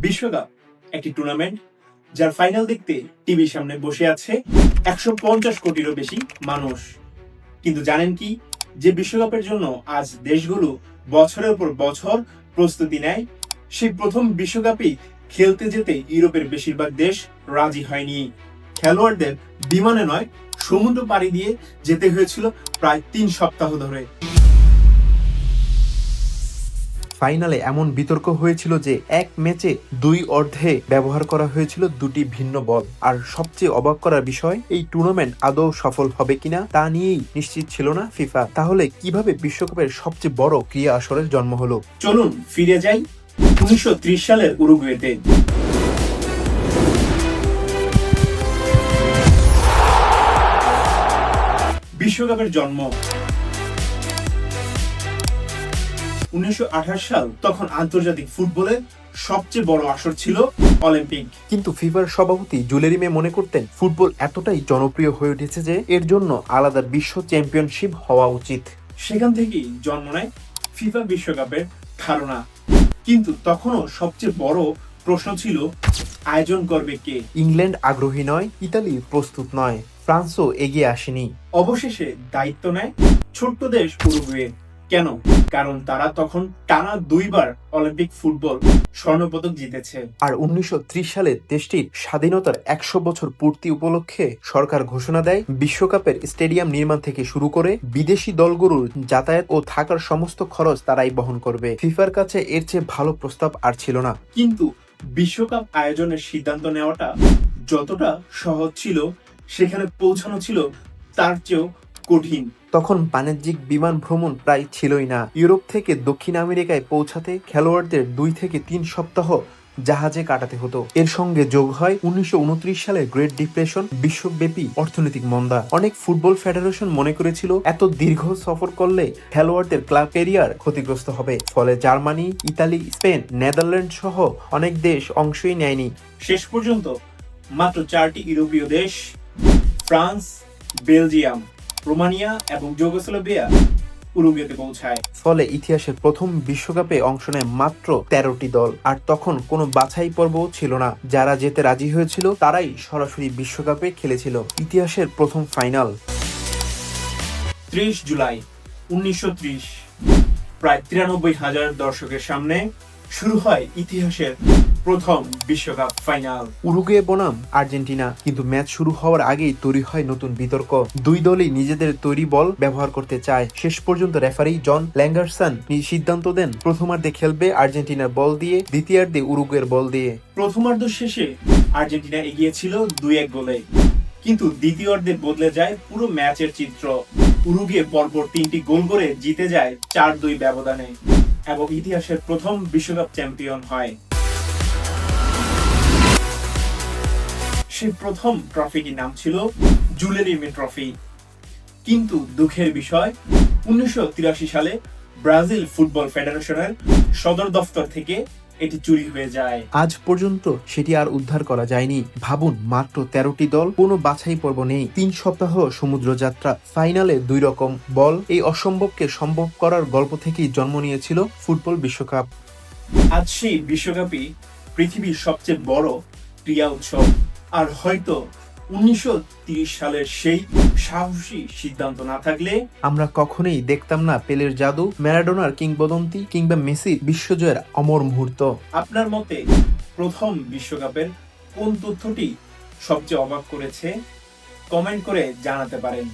বিশ্বকাপ একটি টুর্নামেন্ট যার ফাইনাল দেখতে টিভির সামনে বসে আছে 150 কোটিরও বেশি মানুষ। কিন্তু জানেন কি, যে বিশ্বকাপের জন্য আজ দেশগুলো বছরের পর বছর প্রস্তুতি নেয়, সেই প্রথম বিশ্বকাপই খেলতে যেতে ইউরোপের বেশিরভাগ দেশ রাজি হয়নি। খেলোয়াড়দের বিমানে নয়, সমুদ্র পাড়ি দিয়ে যেতে হয়েছিল প্রায় 3 সপ্তাহ ধরে। ফাইনালে এমন বিতর্ক হয়েছিল যে এক ম্যাচে 2 অর্ধে ব্যবহার করা হয়েছিল 2টি ভিন্ন বল। আর সবচেয়ে অবাক করার বিষয়, এই টুর্নামেন্ট আদৌ সফল হবে কিনা তা নিয়েই নিশ্চিত ছিল না ফিফা। তাহলে কিভাবে বিশ্বকাপের সবচেয়ে বড় ক্রীড়া আসরের জন্ম হলো? চলুন ফিরে যাই 1930 সালের উরুগুয়েতে। বিশ্বকাপের জন্ম 1928 সাল। তখন আন্তর্জাতিক ফুটবলের সবচেয়ে বড় আসর ছিল অলিম্পিক। কিন্তু ফিফার সভাপতি জুলেরিমে মনে করতেন ফুটবল এতটাই জনপ্রিয় হয়ে উঠেছে যে এর জন্য আলাদা বিশ্ব চ্যাম্পিয়নশিপ হওয়া উচিত। সেখান থেকেই জন্ম নেয় ফিফা বিশ্বকাপের ধারণা। কিন্তু তখনও সবচেয়ে বড় প্রশ্ন ছিল, আয়োজন করবে কে? ইংল্যান্ড আগ্রহী নয়, ইতালি প্রস্তুত নয়, ফ্রান্সও এগিয়ে আসেনি। অবশেষে দায়িত্ব নেয় ছোট্ট দেশ উরুগুয়ে। কেন? কারণ তারা তখন টানা 2 বার অলিম্পিক ফুটবল স্বর্ণপদক জিতেছে। আর 1930 সালে দেশটির স্বাধীনতার 100 বছর পূর্তি উপলক্ষে সরকার ঘোষণা দেয় বিশ্বকাপের স্টেডিয়াম নির্মাণ থেকে শুরু করে বিদেশি দলগুলোর যাতায়াত ও থাকার সমস্ত খরচ তারাই বহন করবে। ফিফার কাছে এর চেয়ে ভালো প্রস্তাব আর ছিল না। কিন্তু বিশ্বকাপ আয়োজনের সিদ্ধান্ত নেওয়াটা যতটা সহজ ছিল, সেখানে পৌঁছানো ছিল তার চেয়েও কঠিন। তখন বাণিজ্যিক বিমান ভ্রমণ প্রায় ছিলই না। ইউরোপ থেকে দক্ষিণ আমেরিকায় পৌঁছাতে খেলোয়াড়দের 2 থেকে 3 সপ্তাহ জাহাজে কাটাতে হতো। এর সঙ্গে যোগ হয় 1929 সালে গ্রেট ডিপ্রেশন, বিশ্বব্যাপী অর্থনৈতিক মন্দা। অনেক ফুটবল ফেডারেশন মনে করেছিল এত দীর্ঘ সফর করলে খেলোয়াড়দের ক্লাব ক্যারিয়ার ক্ষতিগ্রস্ত হবে। ফলে জার্মানি, ইতালি, স্পেন, নেদারল্যান্ড সহ অনেক দেশ অংশই নেয়নি। শেষ পর্যন্ত মাত্র 4টি ইউরোপীয় দেশ, ফ্রান্স, বেলজিয়াম, রোমানিয়া এবং যুগোস্লাভিয়া উরুগুয়েতে পৌঁছায়। ফলে ইতিহাসের প্রথম বিশ্বকাপে অংশ নেয় মাত্র 13টি দল। আর তখন কোনো বাছাই পর্বও ছিল না। যারা যেতে রাজি হয়েছিল তারাই সরাসরি বিশ্বকাপে খেলেছিল। ইতিহাসের প্রথম ফাইনাল 30 জুলাই 1930, প্রায় 93,000 দর্শকের সামনে শুরু হয় ইতিহাসের প্রথম বিশ্বকাপ ফাইনাল। উরুগুয়ে বনাম আর্জেন্টিনা। কিন্তু ম্যাচ শুরু হওয়ার আগেই তৈরি হয় নতুন বিতর্ক। 2 দলই নিজেদের তৈরি বল ব্যবহার করতে চায়। শেষ পর্যন্ত রেফারি জন ল্যাঙ্গারসন সিদ্ধান্ত দেন প্রথমার্ধে খেলবে আর্জেন্টিনার বল দিয়ে, দ্বিতীয়ার্ধে উরুগুয়ের বল দিয়ে। প্রথমার্ধ শেষে আর্জেন্টিনা এগিয়ে ছিল 2-1 গোলে, কিন্তু দ্বিতীয়ার্ধে বদলে যায় পুরো ম্যাচের চিত্র। উরুগুয়ে পরপর 3টি গোল করে জিতে যায় 4-2 ব্যবধানে এবং ইতিহাসের প্রথম বিশ্বকাপ চ্যাম্পিয়ন হয়। সেই প্রথম ট্রফিটির নাম ছিল জুলেরিমে ট্রফি। কিন্তু দুঃখের বিষয়, 1983 সালে ব্রাজিল ফুটবল ফেডারেশনের সদর দফতর থেকে এটি চুরি হয়ে যায়। আজ পর্যন্ত সেটি আর উদ্ধার করা যায়নি। ভাবুন, মাত্র 13টি দল, কোনো বাছাই পর্ব নেই, 3 সপ্তাহ সমুদ্র যাত্রা, ফাইনালে 2 রকম বল। এই অসম্ভবকে সম্ভব করার গল্প থেকেই জন্ম নিয়েছিল ফুটবল বিশ্বকাপ। আজ সেই বিশ্বকাপই পৃথিবীর সবচেয়ে বড় ক্রীড়া উৎসব। আর হয়তো 1930 সালের সেই সাহসী সিদ্ধান্ত না থাকলে আমরা কখনোই দেখতাম না পেলের জাদু, ম্যারাডোনার কিংবদন্তি কিংবা মেসির বিশ্বজয়ের অমর মুহূর্ত। আপনার মতে প্রথম বিশ্বকাপের কোন তথ্যটি সবচেয়ে অবাক করেছে? কমেন্ট করে জানাতে পারেন।